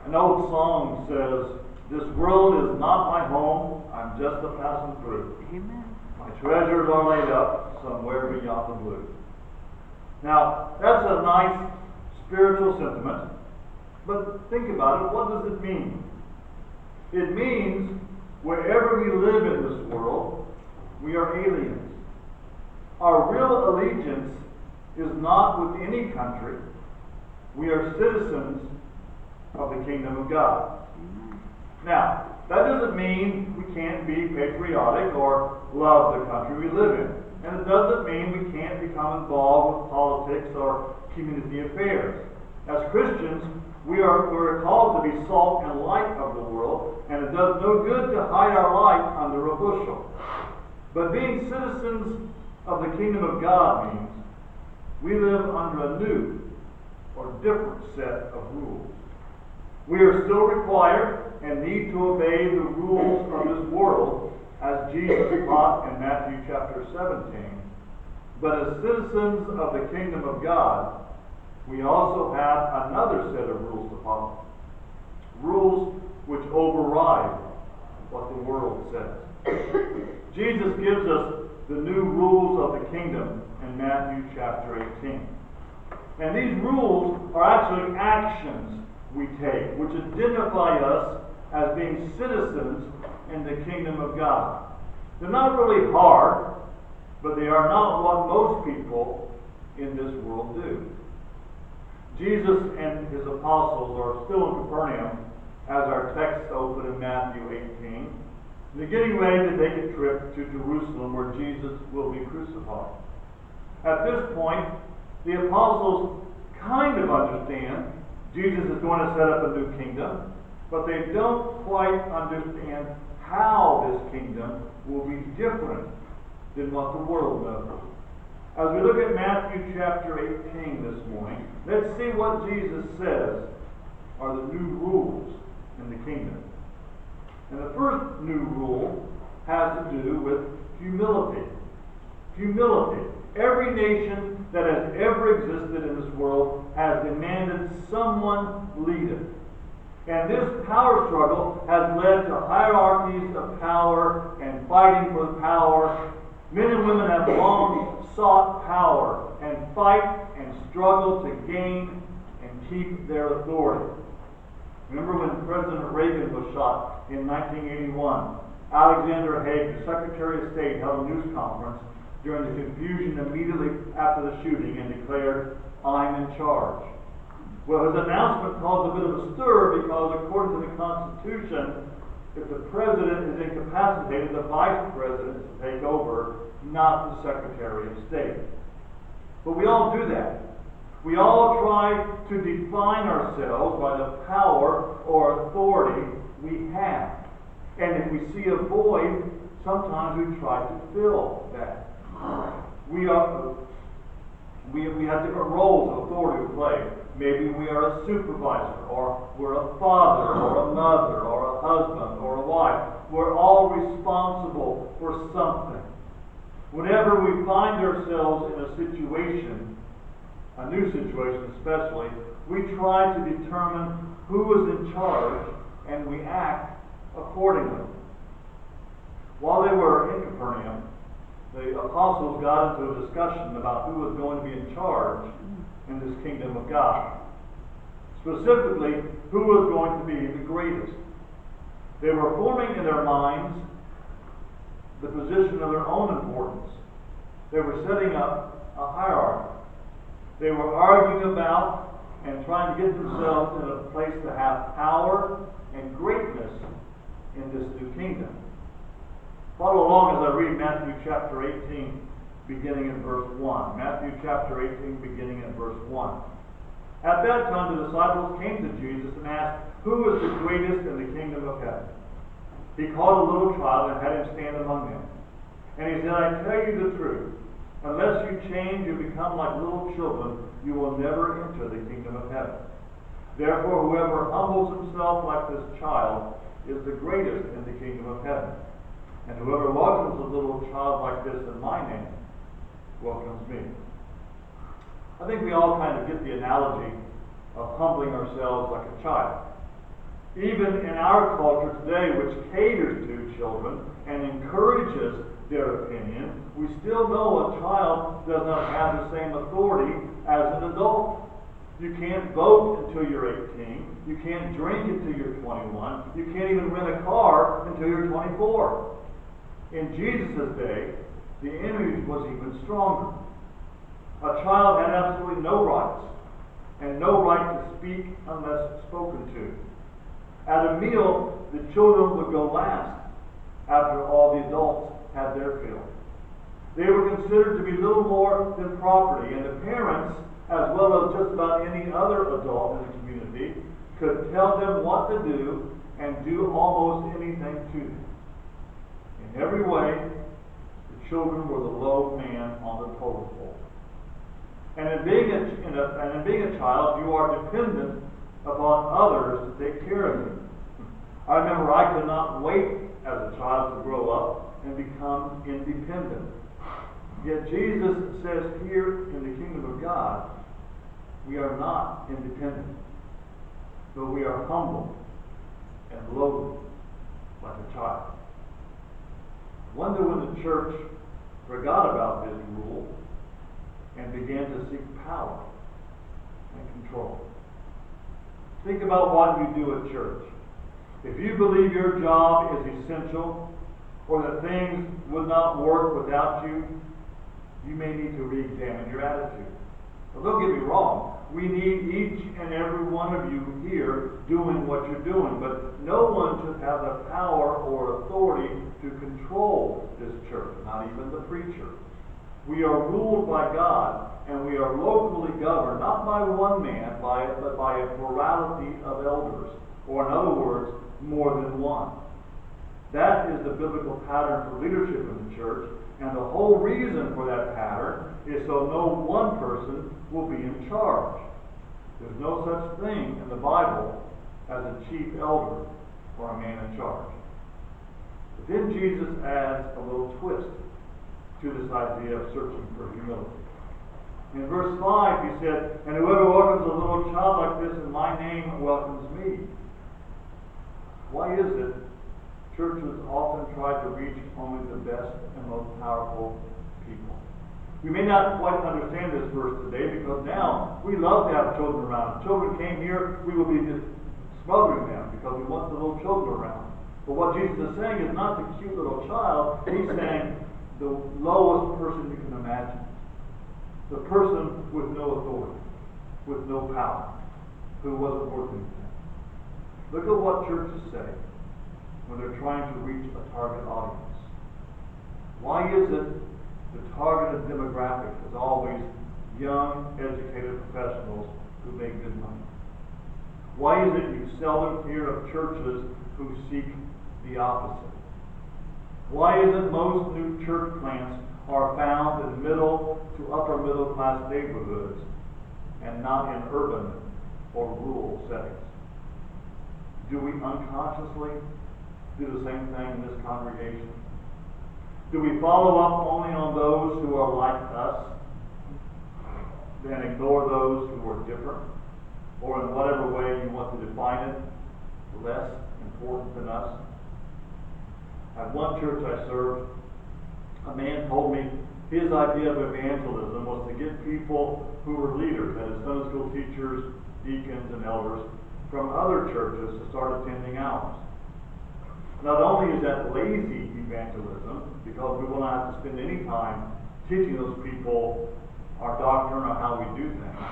An old song says, "This world is not my home, I'm just a passing through. Amen. My treasures are laid up somewhere beyond the blue." Now, that's a nice spiritual sentiment, but think about it. What does it mean? It means wherever we live in this world, we are aliens. Our real allegiance is not with any country. We are citizens of the kingdom of God. Now, that doesn't mean we can't be patriotic or love the country we live in. And it doesn't mean we can't become involved with politics or community affairs. As Christians, we're called to be salt and light of the world, and it does no good to hide our light under a bushel. But being citizens of the kingdom of God means we live under a new or different set of rules. We are still required and need to obey the rules of this world, as Jesus taught in Matthew chapter 17. But as citizens of the kingdom of God, we also have another set of rules to follow. Rules which override what the world says. Jesus gives us the new rules of the kingdom in Matthew chapter 18. And these rules are actually actions we take, which identify us as being citizens in the kingdom of God. They're not really hard, but they are not what most people in this world do. Jesus and his apostles are still in Capernaum, as our text open in Matthew 18. They're getting ready to take a trip to Jerusalem where Jesus will be crucified. At this point, the apostles kind of understand Jesus is going to set up a new kingdom, but they don't quite understand how this kingdom will be different than what the world knows. As we look at Matthew chapter 18 this morning, let's see what Jesus says are the new rules in the kingdom. And the first new rule has to do with humility. Humility. Every nation that has ever existed in this world has demanded someone lead it. And this power struggle has led to hierarchies of power and fighting for the power. Men and women have long sought power and fight and struggle to gain and keep their authority. Remember when President Reagan was shot in 1981? Alexander Haig, the Secretary of State, held a news conference during the confusion immediately after the shooting and declared, "I'm in charge." Well, his announcement caused a bit of a stir because, according to the Constitution, if the president is incapacitated, the vice president is to take over, not the Secretary of State. But we all do that. We all try to define ourselves by the power or authority we have. And if we see a void, sometimes we try to fill that. We have different roles of authority to play. Maybe we are a supervisor, or we're a father, or a mother, or a husband, or a wife. We're all responsible for something. Whenever we find ourselves in a situation, a new situation especially, we try to determine who is in charge, and we act accordingly. While they were in Capernaum, the apostles got into a discussion about who was going to be in charge in this kingdom of God. Specifically, who was going to be the greatest. They were forming in their minds the position of their own importance. They were setting up a hierarchy. They were arguing about and trying to get themselves in a place to have power and greatness in this new kingdom. Follow along as I read Matthew chapter 18, beginning in verse 1. Matthew chapter 18, beginning in verse 1. At that time the disciples came to Jesus and asked, "Who is the greatest in the kingdom of heaven?" He called a little child and had him stand among them. And he said, "I tell you the truth, unless you change and become like little children, you will never enter the kingdom of heaven. Therefore, whoever humbles himself like this child is the greatest in the kingdom of heaven. And whoever welcomes a little child like this in my name welcomes me." I think we all kind of get the analogy of humbling ourselves like a child. Even in our culture today, which caters to children and encourages their opinion, we still know a child does not have the same authority as an adult. You can't vote until you're 18. You can't drink until you're 21. You can't even rent a car until you're 24. In Jesus' day, the image was even stronger. A child had absolutely no rights and no right to speak unless spoken to. At a meal, the children would go last after all the adults had their fill. They were considered to be little more than property, and the parents, as well as just about any other adult in the community, could tell them what to do and do almost anything to them. In every way, the children were the low man on the totem pole. And in being a child, you are dependent upon others to take care of you. I remember I could not wait as a child to grow up and become independent. Yet Jesus says here in the kingdom of God, we are not independent, but we are humble and lowly like a child. I wonder when the church forgot about this rule and began to seek power and control. Think about what you do at church. If you believe your job is essential, or that things would not work without you, you may need to re-examine your attitude. Well, don't get me wrong. We need each and every one of you here doing what you're doing, but no one should have the power or authority to control this church, not even the preacher. We are ruled by God, and we are locally governed, not by one man, but by a plurality of elders, or in other words, more than one. That is the biblical pattern for leadership in the church, and the whole reason for that pattern is so no one person will be in charge. There's no such thing in the Bible as a chief elder or a man in charge. But then Jesus adds a little twist to this idea of searching for humility. In verse 5 he said, "And whoever welcomes a little child like this in my name welcomes me." Why is it churches often try to reach only the best and most powerful people? We may not quite understand this verse today, because now we love to have children around. If children came here, we would be just smothering them because we want the little children around. But what Jesus is saying is not the cute little child. He's saying the lowest person you can imagine. The person with no authority, with no power, who wasn't worth anything. Look at what churches say when they're trying to reach a target audience. Why is it the targeted demographic is always young, educated professionals who make good money? Why is it you seldom hear of churches who seek the opposite? Why is it most new church plants are found in middle to upper middle class neighborhoods and not in urban or rural settings? Do we unconsciously do the same thing in this congregation? Do we follow up only on those who are like us, then ignore those who are different, or in whatever way you want to define it, less important than us? At one church I served, a man told me his idea of evangelism was to get people who were leaders, that is, Sunday school teachers, deacons, and elders, from other churches to start attending ours. Not only is that lazy evangelism, because we will not have to spend any time teaching those people our doctrine or how we do things,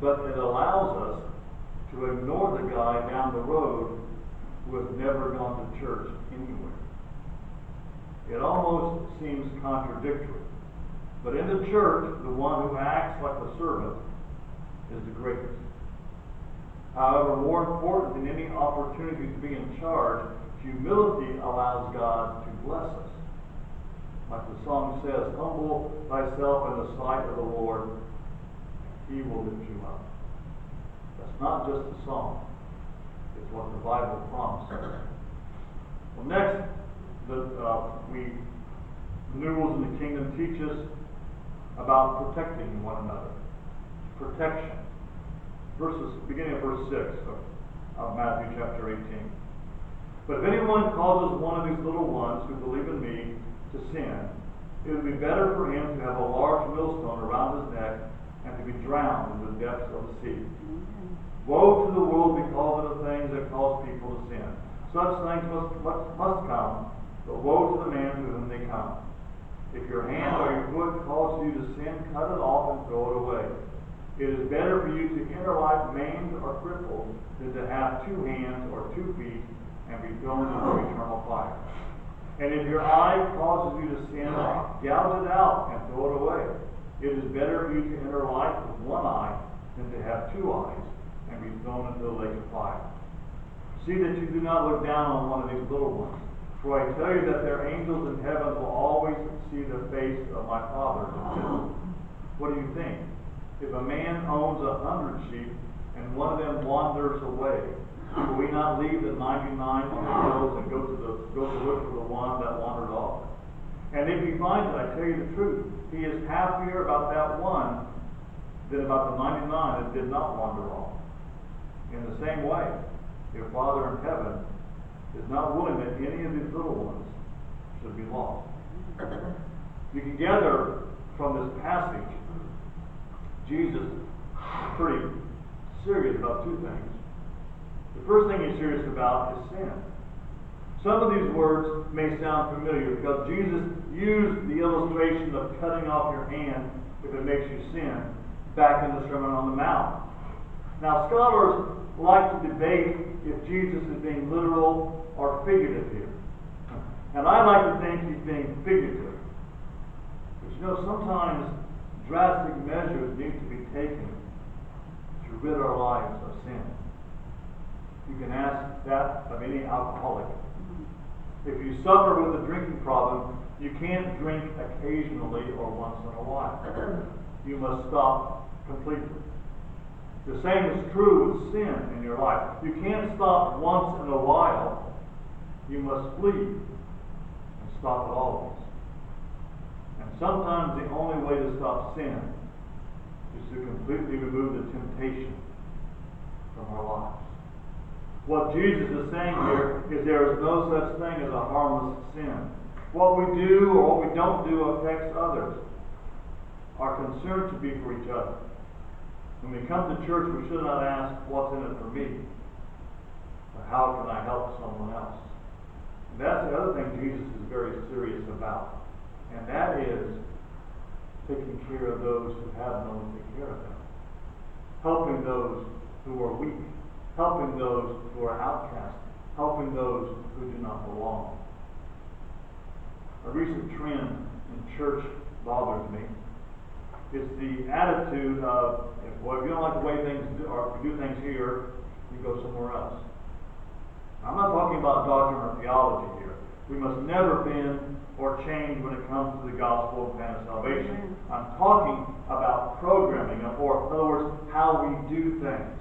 but it allows us to ignore the guy down the road who has never gone to church anywhere. It almost seems contradictory. But in the church, the one who acts like a servant is the greatest. However, more important than any opportunity to be in charge, humility allows God to bless us. Like the song says, "Humble thyself in the sight of the Lord, He will lift you up." That's not just a song. It's what the Bible promises. Well, next, the new rules in the kingdom teach us about protecting one another. Protection. Beginning of verse 6. of Matthew chapter 18. But if anyone causes one of these little ones who believe in me to sin, it would be better for him to have a large millstone around his neck and to be drowned in the depths of the sea. Woe to the world because of the things that cause people to sin. Such things must come, but woe to the man to whom they come. If your hand or your foot causes you to sin, cut it off and throw it away. It is better for you to enter life maimed or crippled than to have 2 hands or 2 feet and be thrown into eternal fire. And if your eye causes you to sin, gouge it out and throw it away. It is better for you to enter life with 1 eye than to have 2 eyes and be thrown into the lake of fire. See that you do not look down on one of these little ones, for I tell you that their angels in heaven will always see the face of my Father in heaven. What do you think? If a man owns 100 sheep and one of them wanders away, will he not leave the 99 on the hills and go to look for the one that wandered off? And if he finds it, I tell you the truth, he is happier about that one than about the 99 that did not wander off. In the same way, your Father in heaven is not willing that any of these little ones should be lost. You can gather from this passage, Jesus is pretty serious about 2 things. The first thing he's serious about is sin. Some of these words may sound familiar because Jesus used the illustration of cutting off your hand if it makes you sin back in the Sermon on the Mount. Now, scholars like to debate if Jesus is being literal or figurative here. And I like to think he's being figurative. But you know, sometimes drastic measures need to be taken to rid our lives of sin. You can ask that of any alcoholic. If you suffer with a drinking problem, you can't drink occasionally or once in a while. You must stop completely. The same is true with sin in your life. You can't stop once in a while. You must flee and stop it always. And sometimes the only way to stop sin is to completely remove the temptation from our lives. What Jesus is saying here is there is no such thing as a harmless sin. What we do or what we don't do affects others. Our concern should be for each other. When we come to church, we should not ask, what's in it for me? But how can I help someone else? And that's the other thing Jesus is very serious about. And that is taking care of those who have no one to take care of them. Helping those who are weak. Helping those who are outcast. Helping those who do not belong. A recent trend in church bothers me. It's the attitude of, if you don't like the way things do, or if you do things here, you go somewhere else. I'm not talking about doctrine or theology here. We must never bend or change when it comes to the gospel and plan of salvation. I'm talking about programming, or in other words, how we do things.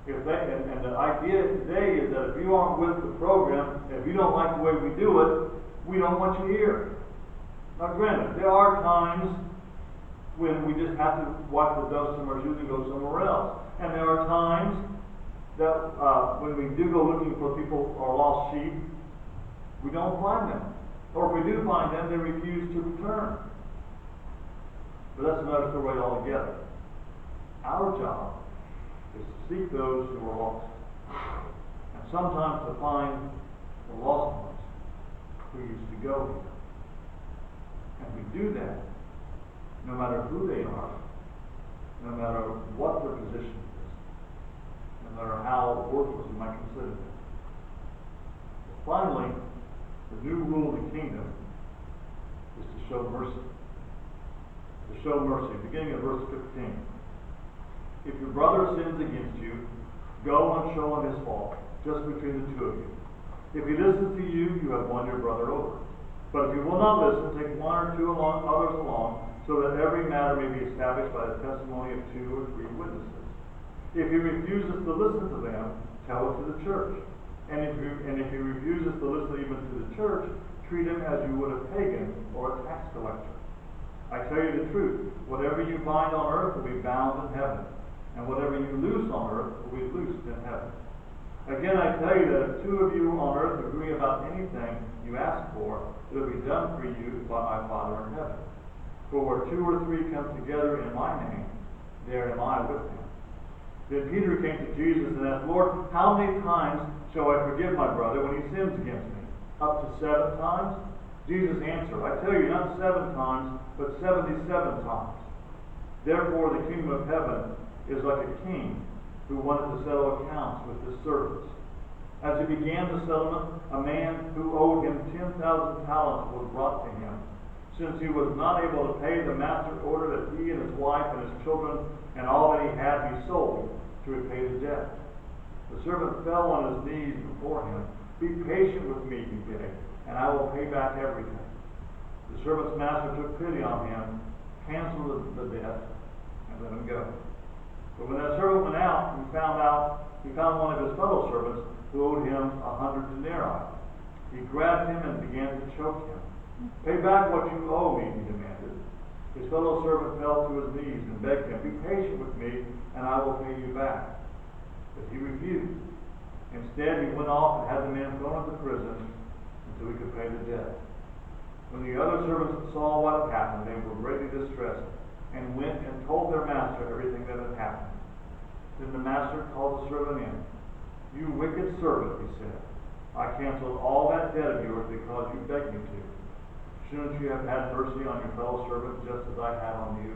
And the idea today is that if you aren't with the program, if you don't like the way we do it, we don't want you here. Now granted, there are times when we just have to wipe the dust from our shoes and go somewhere else. And there are times that when we do go looking for people or lost sheep, we don't find them. Or if we do find them, they refuse to return. But that's another story altogether. Our job is to seek those who are lost. And sometimes to find the lost ones who used to go here. And we do that no matter who they are, no matter what their position is, no matter how worthless you might consider them. Finally, the new rule of the kingdom is to show mercy. To show mercy. Beginning at verse 15. If your brother sins against you, go and show him his fault, just between the two of you. If he listens to you, you have won your brother over. But if he will not listen, take 1 or 2 others along, so that every matter may be established by the testimony of 2 or 3 witnesses. If he refuses to listen to them, tell it to the church. And if he refuses to listen even to the church, treat him as you would a pagan or a tax collector. I tell you the truth, whatever you bind on earth will be bound in heaven, and whatever you loose on earth will be loosed in heaven. Again, I tell you that if two of you on earth agree about anything you ask for, it will be done for you by my Father in heaven. For where two or three come together in my name, there am I with them. Then Peter came to Jesus and asked, Lord, how many times shall I forgive my brother when he sins against me? Up to 7 times? Jesus answered, I tell you, not 7 times, but 77 times. Therefore, the kingdom of heaven is like a king who wanted to settle accounts with his servants. As he began the settlement, a man who owed him 10,000 talents was brought to him. Since he was not able to pay, the master ordered that he and his wife and his children and all that he had be sold to repay the debt. The servant fell on his knees before him. Be patient with me, he begged, and I will pay back everything. The servant's master took pity on him, canceled the debt, and let him go. But when that servant went out, he found one of his fellow servants who owed him 100 denarii. He grabbed him and began to choke him. Pay back what you owe me, he demanded. His fellow servant fell to his knees and begged him, be patient with me, and I will pay you back. But he refused. Instead, he went off and had the man thrown into prison until he could pay the debt. When the other servants saw what had happened, they were greatly distressed, and went and told their master everything that had happened. Then the master called the servant in. You wicked servant, he said. I canceled all that debt of yours because you begged me to. Shouldn't you have had mercy on your fellow servant just as I had on you?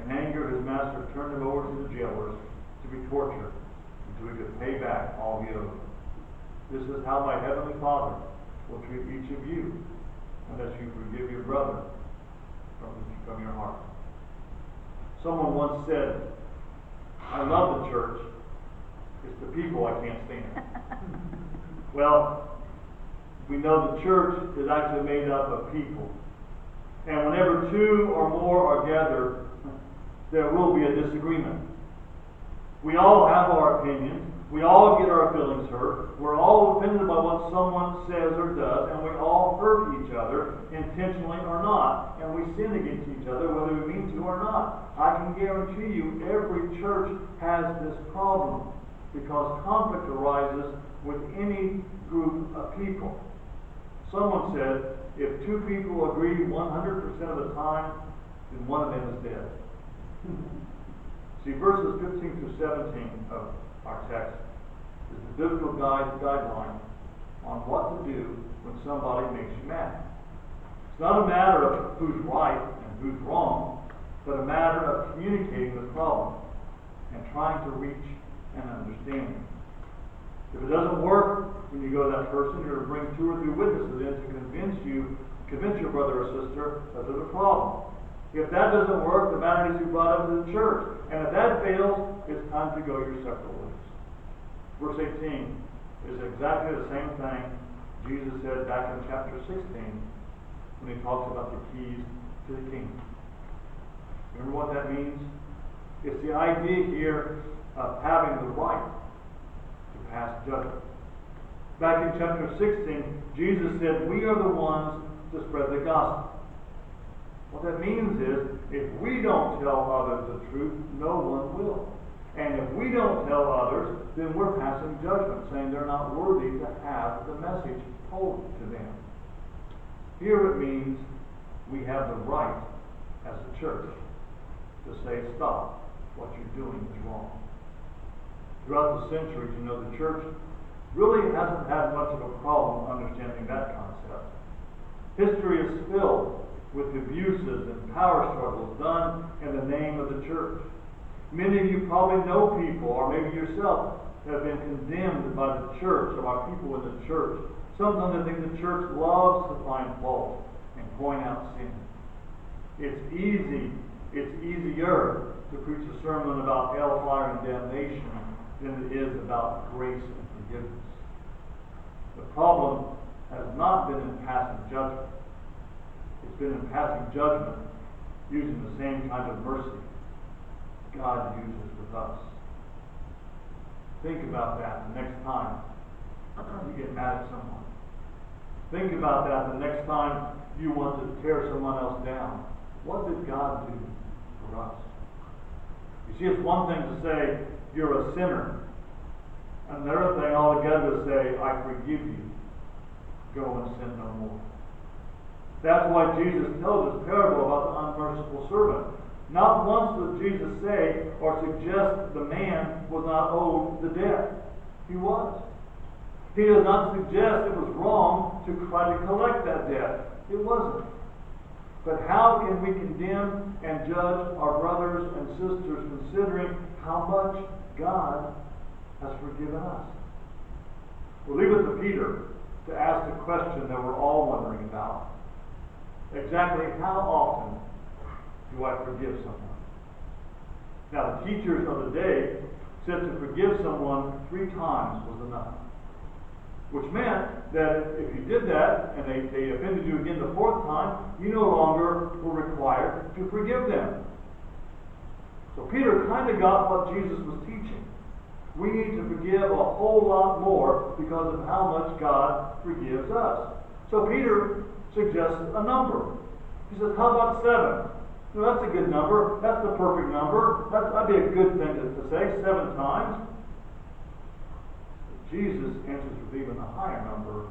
In anger, his master turned him over to the jailers to be tortured until he could pay back all he owed. This is how my heavenly Father will treat each of you, unless you forgive your brother from your heart. Someone once said, I love the church. It's the people I can't stand. Well, we know the church is actually made up of people. And whenever 2 or more are gathered, there will be a disagreement. We all have our opinions. We all get our feelings hurt. We're all offended by what someone says or does, and we all hurt each other, intentionally or not. And we sin against each other, whether we mean to or not. I can guarantee you every church has this problem, because conflict arises with any group of people. Someone said, if 2 people agree 100% of the time, then one of them is dead. See, verses 15 through 17 of our text is the biblical guideline on what to do when somebody makes you mad. It's not a matter of who's right and who's wrong, but a matter of communicating the problem and trying to reach an understanding. If it doesn't work when you go to that person, you're to bring 2 or 3 witnesses in to convince your brother or sister that there's a problem. If that doesn't work, the matter needs to be brought up to the church. And if that fails, it's time to go your separate ways. Verse 18 is exactly the same thing Jesus said back in chapter 16 when he talks about the keys to the kingdom. Remember what that means? It's the idea here of having the right to pass judgment. Back in chapter 16, Jesus said, we are the ones to spread the gospel. What that means is, if we don't tell others the truth, no one will. And if we don't tell others, then we're passing judgment, saying they're not worthy to have the message told to them. Here it means we have the right, as a church, to say, stop, what you're doing is wrong. Throughout the centuries, the church really hasn't had much of a problem understanding that concept. History is filled with abuses and power struggles done in the name of the church. Many of you probably know people, or maybe yourself, have been condemned by the church or by people in the church. Sometimes I think the church loves to find fault and point out sin. It's easier to preach a sermon about hellfire and damnation than it is about grace and forgiveness. The problem has not been in passing judgment. It's been in passing judgment using the same kind of mercy God uses with us. Think about that the next time you get mad at someone. Think about that the next time you want to tear someone else down. What did God do for us? You see, it's one thing to say you're a sinner. Another say, I forgive you. Go and sin no more. That's why Jesus tells this parable about the unmerciful servant. Not once does Jesus say or suggest the man was not owed the debt. He was. He does not suggest it was wrong to try to collect that debt. It wasn't. But how can we condemn and judge our brothers and sisters considering how much God has forgiven us? We'll leave it to Peter to ask the question that we're all wondering about. Exactly how often do I forgive someone? Now, the teachers of the day said to forgive someone 3 times was enough. Which meant that if you did that and they offended you again the 4th time, you no longer were required to forgive them. So Peter kind of got what Jesus was teaching. We need to forgive a whole lot more because of how much God forgives us. So Peter suggests a number. He says, how about 7? You know, that's a good number. That's the perfect number. That'd be a good thing to say, 7 times. But Jesus answers with even a higher number,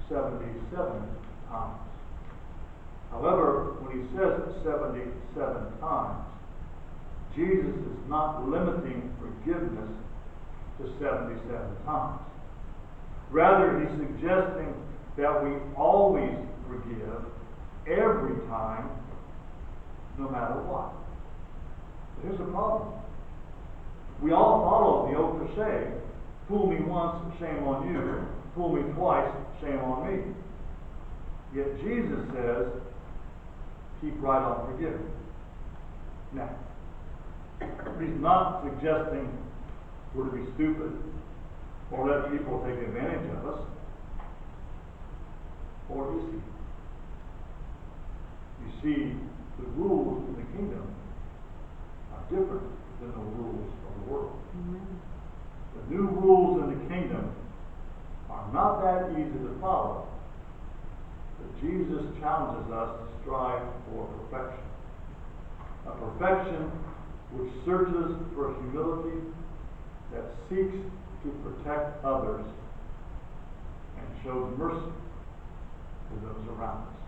77 times. However, when he says 77 times, Jesus is not limiting forgiveness to 77 times. Rather, he's suggesting that we always forgive every time, no matter what. But here's the problem. We all follow the old cliche, fool me once, shame on you. Fool me twice, shame on me. Yet Jesus says, keep right on forgiving. Now, he's not suggesting we're to be stupid or let people take advantage of us. Or is he? You see, the rules in the kingdom are different than the rules of the world. Mm-hmm. The new rules in the kingdom are not that easy to follow. But Jesus challenges us to strive for perfection. A perfection which searches for humility, that seeks to protect others, and shows mercy to those around us.